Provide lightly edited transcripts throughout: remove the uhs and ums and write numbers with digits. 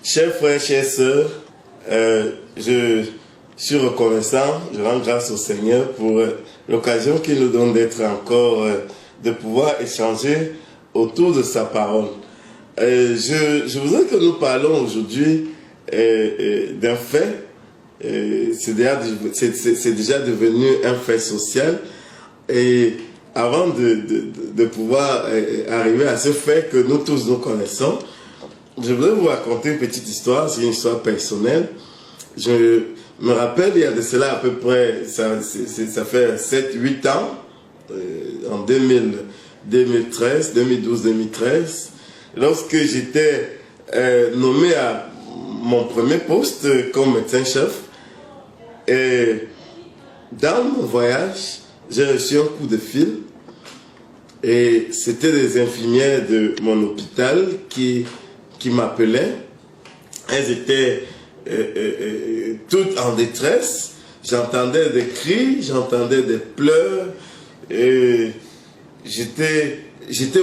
Chers frères, chères sœurs, je suis reconnaissant, je rends grâce au Seigneur pour l'occasion qu'il nous donne d'être encore, de pouvoir échanger autour de sa parole. Je voudrais que nous parlons aujourd'hui d'un fait, c'est déjà devenu un fait social, et avant de pouvoir arriver à ce fait que nous tous nous connaissons, je voudrais vous raconter une petite histoire, c'est une histoire personnelle. Je me rappelle, il y a de cela à peu près, ça fait 7-8 ans, en 2012-2013, lorsque j'étais nommé à mon premier poste comme médecin-chef. Et dans mon voyage, j'ai reçu un coup de fil. Et c'était des infirmières de mon hôpital qui m'appelaient. Elles étaient toutes en détresse. J'entendais des cris, j'entendais des pleurs. Et j'étais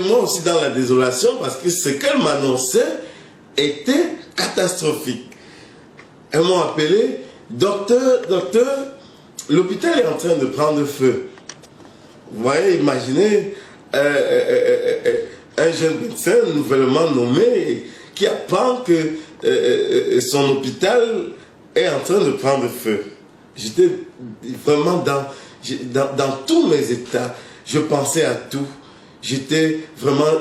moi aussi dans la désolation parce que ce qu'elles m'annonçaient était catastrophique. Elles m'ont appelé, docteur, l'hôpital est en train de prendre feu. Vous voyez, imaginez un jeune médecin nouvellement nommé qui apprend que son hôpital est en train de prendre feu. J'étais vraiment dans tous mes états. Je pensais à tout. J'étais vraiment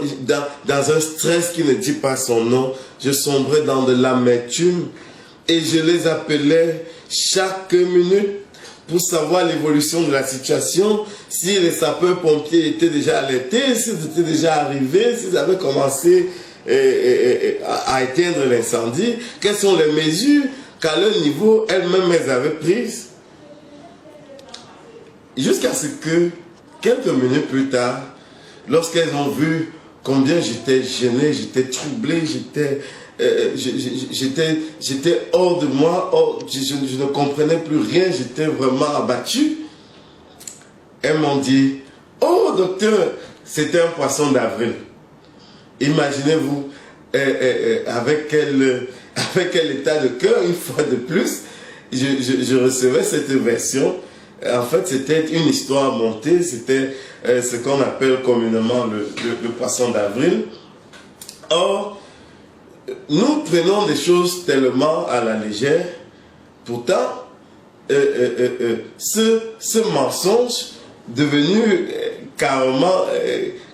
dans un stress qui ne dit pas son nom. Je sombrais dans de l'amertume et je les appelais chaque minute pour savoir l'évolution de la situation, si les sapeurs-pompiers étaient déjà alertés, s'ils étaient déjà arrivés, s'ils avaient commencé à éteindre l'incendie, quelles sont les mesures qu'à leur niveau, elles-mêmes elles avaient prises. Jusqu'à ce que, quelques minutes plus tard, lorsqu'elles ont vu combien j'étais gêné, j'étais troublé, j'étais hors de moi, je ne comprenais plus rien, j'étais vraiment abattu. Elles m'ont dit, oh docteur, c'était un poisson d'avril. Imaginez-vous, avec quel état de cœur, une fois de plus, je recevais cette version. En fait, c'était une histoire montée, c'était ce qu'on appelle communément le poisson d'avril. Or, nous prenons des choses tellement à la légère. Pourtant, ce mensonge devenu carrément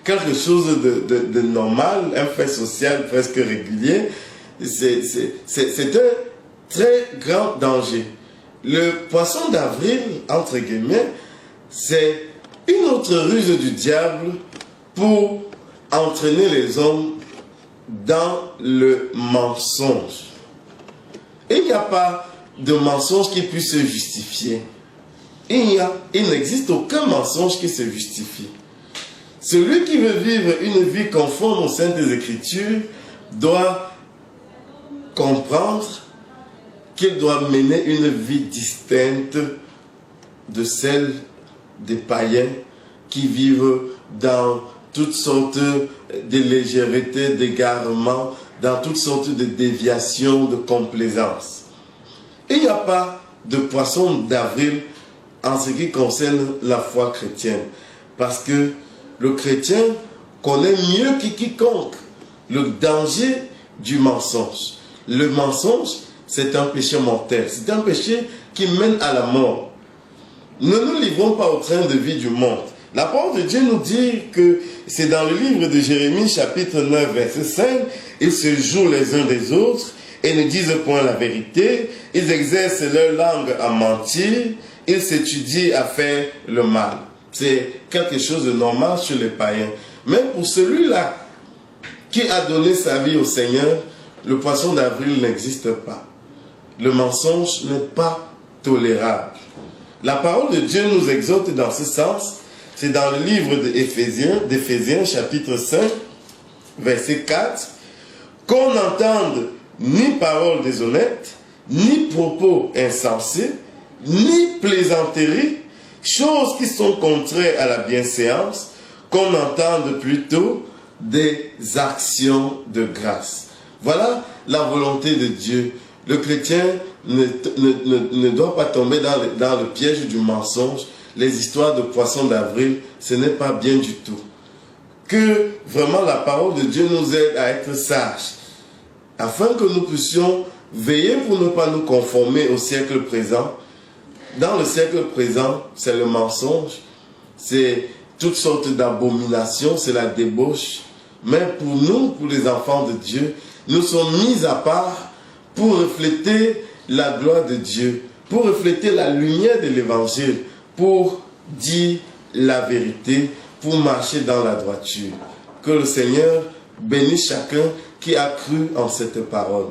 quelque chose de normal, un fait social presque régulier, c'est un très grand danger. Le poisson d'avril, entre guillemets, c'est une autre ruse du diable pour entraîner les hommes dans le mensonge. Il n'y a pas de mensonge qui puisse se justifier. Il n'existe aucun mensonge qui se justifie. Celui qui veut vivre une vie conforme aux Saintes Écritures doit comprendre qu'il doit mener une vie distincte de celle des païens qui vivent dans toutes sortes de légèreté, d'égarement, dans toutes sortes de déviations, de complaisance. Il n'y a pas de poisson d'avril en ce qui concerne la foi chrétienne, parce que le chrétien connaît mieux que quiconque le danger du mensonge. Le mensonge, c'est un péché mortel, c'est un péché qui mène à la mort. Ne nous livrons pas au train de vie du monde. La parole de Dieu nous dit que c'est dans le livre de Jérémie, chapitre 9, verset 5, ils se jouent les uns des autres et ne disent point la vérité, ils exercent leur langue à mentir, ils s'étudient à faire le mal. C'est quelque chose de normal chez les païens. Même pour celui-là qui a donné sa vie au Seigneur, le poisson d'avril n'existe pas. Le mensonge n'est pas tolérable. La parole de Dieu nous exhorte dans ce sens. C'est dans le livre d'Éphésiens, chapitre 5, verset 4, qu'on n'entende ni paroles déshonnêtes, ni propos insensés, ni plaisanteries, choses qui sont contraires à la bienséance, qu'on entende plutôt des actions de grâce. Voilà la volonté de Dieu. Le chrétien ne doit pas tomber dans le piège du mensonge. Les histoires de poissons d'avril, ce n'est pas bien du tout. Que vraiment la parole de Dieu nous aide à être sages, afin que nous puissions veiller pour ne pas nous conformer au siècle présent. Dans le siècle présent, c'est le mensonge, c'est toutes sortes d'abominations, c'est la débauche. Mais pour nous, pour les enfants de Dieu, nous sommes mis à part pour refléter la gloire de Dieu, pour refléter la lumière de l'évangile, pour dire la vérité, pour marcher dans la droiture. Que le Seigneur bénisse chacun qui a cru en cette parole.